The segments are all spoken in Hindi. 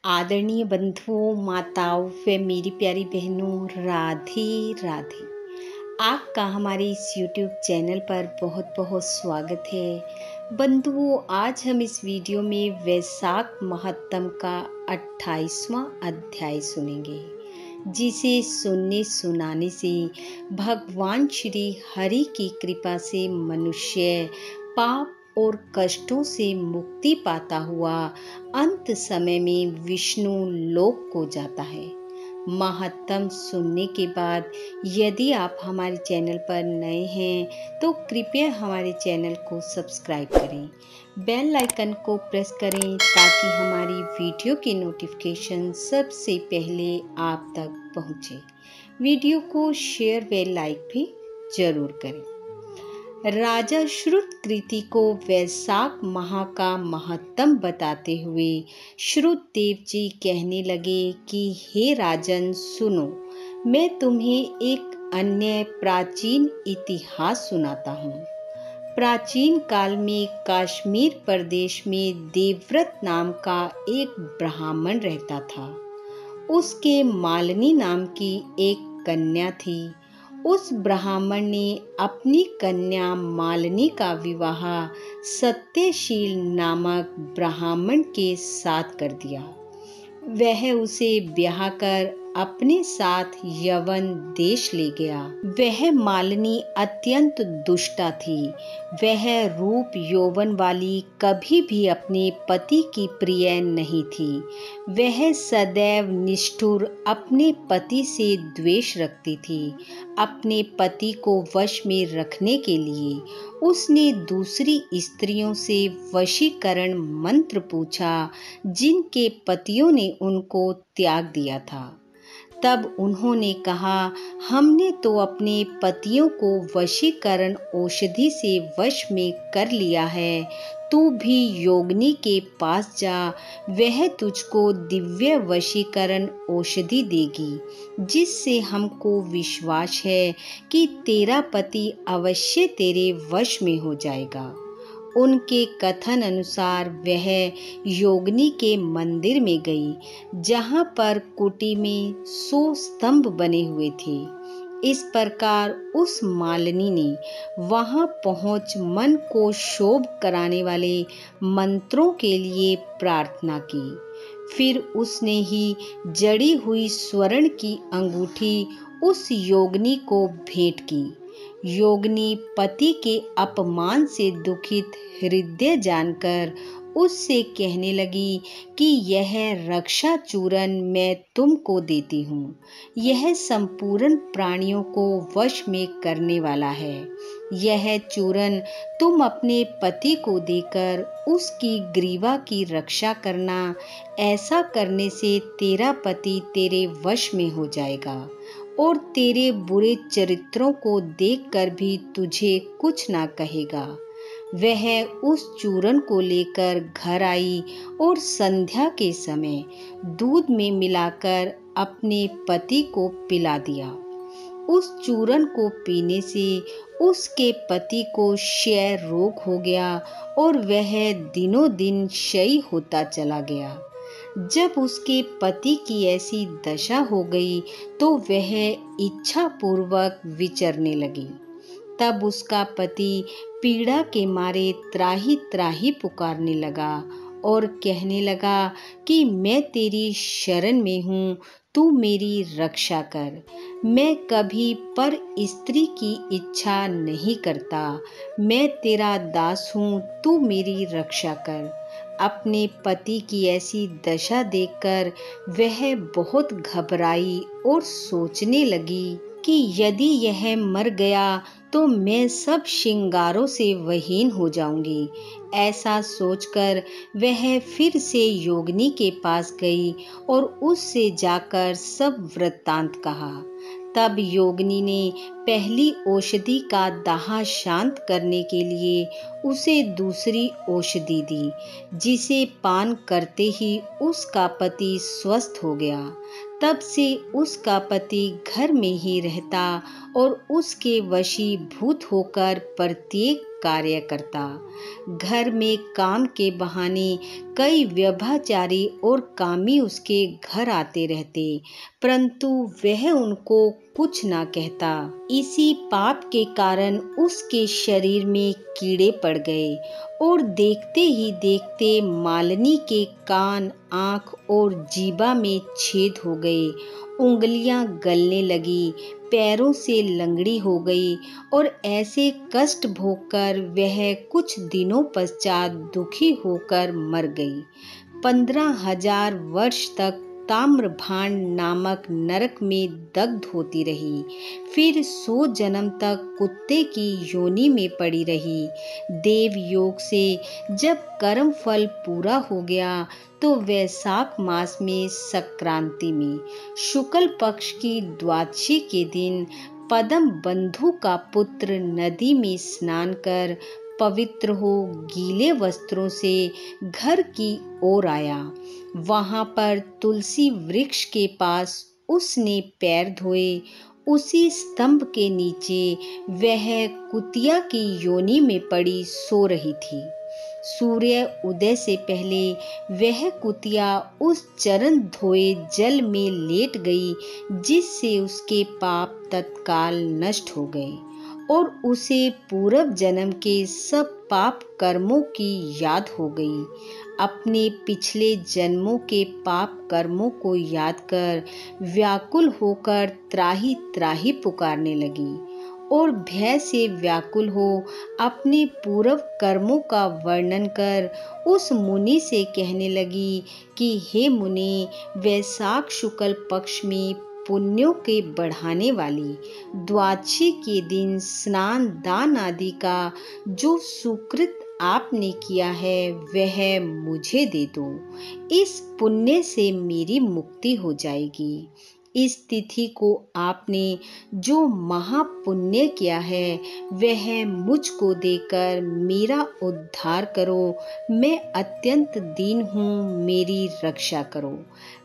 आदरणीय बंधुओं, माताओं व मेरी प्यारी बहनों, राधे राधे। आपका हमारे इस YouTube चैनल पर बहुत बहुत स्वागत है। बंधुओं, आज हम इस वीडियो में वैशाख महात्म का 28वां अध्याय सुनेंगे, जिसे सुनने सुनाने से भगवान श्री हरि की कृपा से मनुष्य पाप और कष्टों से मुक्ति पाता हुआ अंत समय में विष्णु लोक को जाता है। महात्म सुनने के बाद यदि आप हमारे चैनल पर नए हैं तो कृपया हमारे चैनल को सब्सक्राइब करें, बेल आइकन को प्रेस करें ताकि हमारी वीडियो की नोटिफिकेशन सबसे पहले आप तक पहुंचे। वीडियो को शेयर व लाइक भी जरूर करें। राजा श्रुतकृति को वैशाख माह का महत्तम बताते हुए श्रुतदेव जी कहने लगे कि हे राजन, सुनो, मैं तुम्हें एक अन्य प्राचीन इतिहास सुनाता हूँ। प्राचीन काल में कश्मीर प्रदेश में देवव्रत नाम का एक ब्राह्मण रहता था। उसके मालिनी नाम की एक कन्या थी। उस ब्राह्मण ने अपनी कन्या मालिनी का विवाह सत्यशील नामक ब्राह्मण के साथ कर दिया। वह उसे ब्याह कर अपने साथ यवन देश ले गया। वह मालिनी अत्यंत दुष्टा थी। वह रूप यौवन वाली कभी भी अपने पति की प्रिय नहीं थी। वह सदैव निष्ठुर अपने पति से द्वेष रखती थी। अपने पति को वश में रखने के लिए उसने दूसरी स्त्रियों से वशीकरण मंत्र पूछा, जिनके पतियों ने उनको त्याग दिया था। तब उन्होंने कहा, हमने तो अपने पतियों को वशीकरण औषधि से वश में कर लिया है, तू भी योगिनी के पास जा, वह तुझको दिव्य वशीकरण औषधि देगी, जिससे हमको विश्वास है कि तेरा पति अवश्य तेरे वश में हो जाएगा। उनके कथन अनुसार वह योगिनी के मंदिर में गई, जहाँ पर कुटी में 100 स्तंभ बने हुए थे। इस प्रकार उस मालिनी ने वहां पहुंच मन को शोभ कराने वाले मंत्रों के लिए प्रार्थना की। फिर उसने ही जड़ी हुई स्वर्ण की अंगूठी उस योगिनी को भेंट की। योगिनी पति के अपमान से दुखित हृदय जानकर उससे कहने लगी कि यह रक्षा चूर्ण मैं तुमको देती हूँ। यह संपूर्ण प्राणियों को वश में करने वाला है। यह चूर्ण तुम अपने पति को देकर उसकी ग्रीवा की रक्षा करना। ऐसा करने से तेरा पति तेरे वश में हो जाएगा और तेरे बुरे चरित्रों को देखकर भी तुझे कुछ ना कहेगा। वह उस चूर्ण को लेकर घर आई और संध्या के समय दूध में मिलाकर अपने पति को पिला दिया। उस चूर्ण को पीने से उसके पति को क्षय रोग हो गया और वह दिनों दिन क्षयी होता चला गया। जब उसके पति की ऐसी दशा हो गई तो वह इच्छा पूर्वक विचरने लगी। तब उसका पति पीड़ा के मारे त्राही त्राही पुकारने लगा और कहने लगा कि मैं तेरी शरण में हूँ, तू मेरी रक्षा कर। मैं कभी पर स्त्री की इच्छा नहीं करता। मैं तेरा दास हूँ, तू मेरी रक्षा कर। अपने पति की ऐसी दशा देखकर वह बहुत घबराई और सोचने लगी कि यदि यह मर गया तो मैं सब श्रृंगारों से विहीन हो जाऊंगी। ऐसा सोचकर वह फिर से योगिनी के पास गई और उससे जाकर सब वृत्तांत कहा। तब योगिनी ने पहली औषधि का दाह शांत करने के लिए उसे दूसरी औषधि दी, जिसे पान करते ही उसका पति स्वस्थ हो गया। तब से उसका पति घर में ही रहता और उसके वशीभूत होकर प्रत्येक कार्य करता। घर में काम के बहाने कई व्यभिचारी और कामी उसके घर आते रहते, परंतु वह उनको कुछ ना कहता। इसी पाप के कारण उसके शरीर में कीड़े पड़ गए और देखते ही देखते मालिनी के कान, आँख और जीभा में छेद हो गए, उंगलियां गलने लगी, पैरों से लंगड़ी हो गई और ऐसे कष्ट भोगकर वह कुछ दिनों पश्चात दुखी होकर मर गई। 15,000 वर्ष तक ताम्रभांड नामक नरक में दग्ध होती रही। फिर 100 जन्म तक कुत्ते की योनि में पड़ी रही। देव योग से जब कर्म फल पूरा हो गया तो वैशाख मास में संक्रांति में शुक्ल पक्ष की द्वादशी के दिन पदम बंधु का पुत्र नदी में स्नान कर पवित्र हो गीले वस्त्रों से घर की ओर आया। वहां पर तुलसी वृक्ष के पास उसने पैर धोए। उसी स्तंभ के नीचे वह कुतिया की योनि में पड़ी सो रही थी। सूर्य उदय से पहले वह कुतिया उस चरण धोए जल में लेट गई, जिससे उसके पाप तत्काल नष्ट हो गए और उसे पूर्व जन्म के सब पाप कर्मों की याद हो गई। अपने पिछले जन्मों के पाप कर्मों को याद कर व्याकुल होकर त्राही त्राही पुकारने लगी और भय से व्याकुल हो अपने पूर्व कर्मों का वर्णन कर उस मुनि से कहने लगी कि हे मुनि, वैशाख शुक्ल पक्ष में पुण्यों के बढ़ाने वाली द्वादशी के दिन स्नान दान आदि का जो सुकृत आपने किया है वह मुझे दे दो। इस पुण्य से मेरी मुक्ति हो जाएगी। इस तिथि को आपने जो महापुण्य किया है वह मुझको देकर मेरा उद्धार करो। मैं अत्यंत दीन हूँ, मेरी रक्षा करो।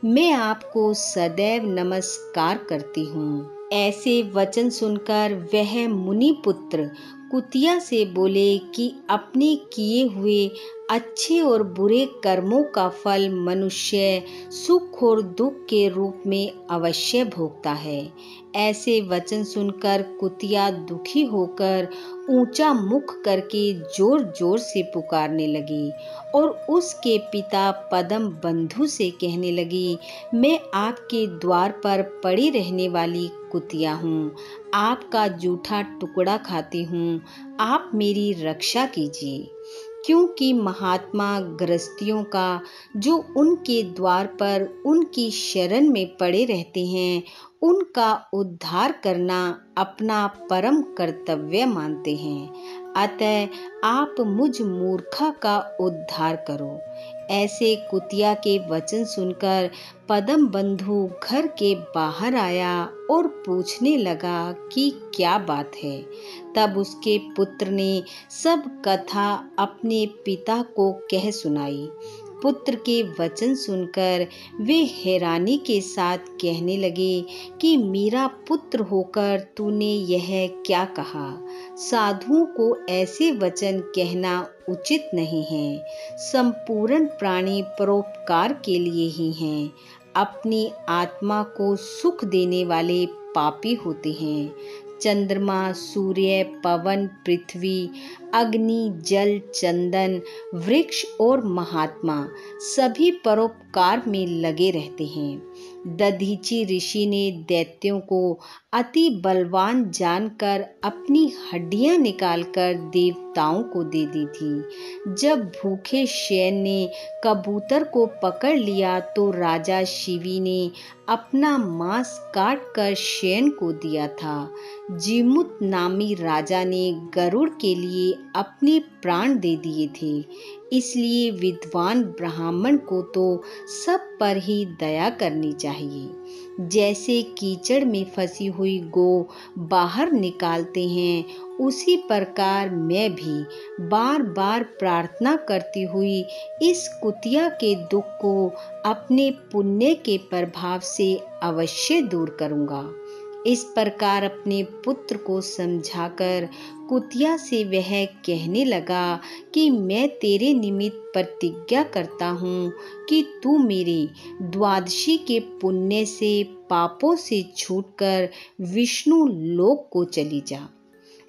मैं आपको सदैव नमस्कार करती हूँ। ऐसे वचन सुनकर वह मुनि पुत्र कुतिया से बोले कि अपने किए हुए अच्छे और बुरे कर्मों का फल मनुष्य सुख और दुख के रूप में अवश्य भोगता है। ऐसे वचन सुनकर कुतिया दुखी होकर ऊंचा मुख करके जोर जोर से पुकारने लगी और उसके पिता पदम बंधु से कहने लगी, मैं आपके द्वार पर पड़ी रहने वाली कुतिया हूँ, आपका जूठा टुकड़ा खाती हूँ, आप मेरी रक्षा कीजिए। क्योंकि महात्मा गृहस्थियों का जो उनके द्वार पर उनकी शरण में पड़े रहते हैं, उनका उद्धार करना अपना परम कर्तव्य मानते हैं। अतः आप मुझ मूर्खा का उद्धार करो। ऐसे कुतिया के वचन सुनकर पदम बंधु घर के बाहर आया और पूछने लगा कि क्या बात है। तब उसके पुत्र ने सब कथा अपने पिता को कह सुनाई। पुत्र के वचन सुनकर वे हैरानी के साथ कहने लगे कि मेरा पुत्र होकर तूने यह क्या कहा। साधुओं को ऐसे वचन कहना उचित नहीं है। संपूर्ण प्राणी परोपकार के लिए ही हैं। अपनी आत्मा को सुख देने वाले पापी होते हैं। चंद्रमा, सूर्य, पवन, पृथ्वी, अग्नि, जल, चंदन, वृक्ष और महात्मा सभी परोपकार में लगे रहते हैं। दधीचि ऋषि ने दैत्यों को अति बलवान जानकर अपनी हड्डियां निकालकर देवताओं को दे दी थी। जब भूखे शैन ने कबूतर को पकड़ लिया तो राजा शिवी ने अपना मांस काट कर शैन को दिया था। जीमुत नामी राजा ने गरुड़ के लिए अपने प्राण दे दिए थे। इसलिए विद्वान ब्राह्मण को तो सब पर ही दया करनी चाहिए। जैसे कीचड़ में फंसी हुई गौ बाहर निकालते हैं, उसी प्रकार मैं भी बार बार प्रार्थना करती हुई इस कुतिया के दुख को अपने पुण्य के प्रभाव से अवश्य दूर करूंगा। इस प्रकार अपने पुत्र को समझाकर कुतिया से वह कहने लगा कि मैं तेरे निमित्त प्रतिज्ञा करता हूँ कि तू मेरे द्वादशी के पुण्य से पापों से छूटकर विष्णु लोक को चली जा।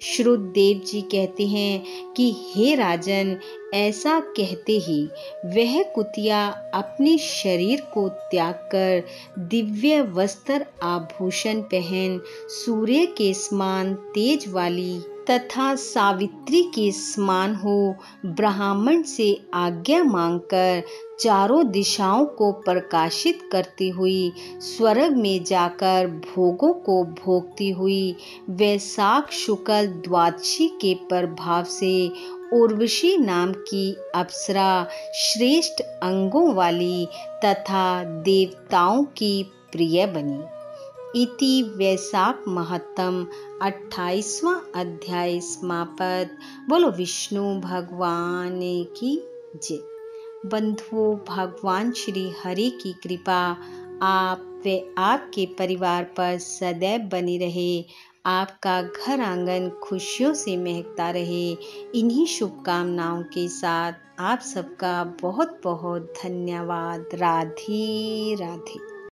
श्रुतदेव जी कहते हैं कि हे राजन, ऐसा कहते ही वह कुतिया अपने शरीर को त्याग कर दिव्य वस्त्र आभूषण पहन सूर्य के समान तेज वाली तथा सावित्री के समान हो ब्राह्मण से आज्ञा मांगकर चारों दिशाओं को प्रकाशित करती हुई स्वर्ग में जाकर भोगों को भोगती हुई वैशाख शुक्ल द्वादशी के प्रभाव से उर्वशी नाम की अप्सरा श्रेष्ठ अंगों वाली तथा देवताओं की प्रिय बनी। इति वैशाख महत्तम 28वां अध्याय समाप्त। बोलो विष्णु भगवान की जय। बंधुओं, भगवान श्री हरि की कृपा आप व आपके परिवार पर सदैव बनी रहे। आपका घर आंगन खुशियों से महकता रहे। इन्हीं शुभकामनाओं के साथ आप सबका बहुत बहुत धन्यवाद। राधे राधे।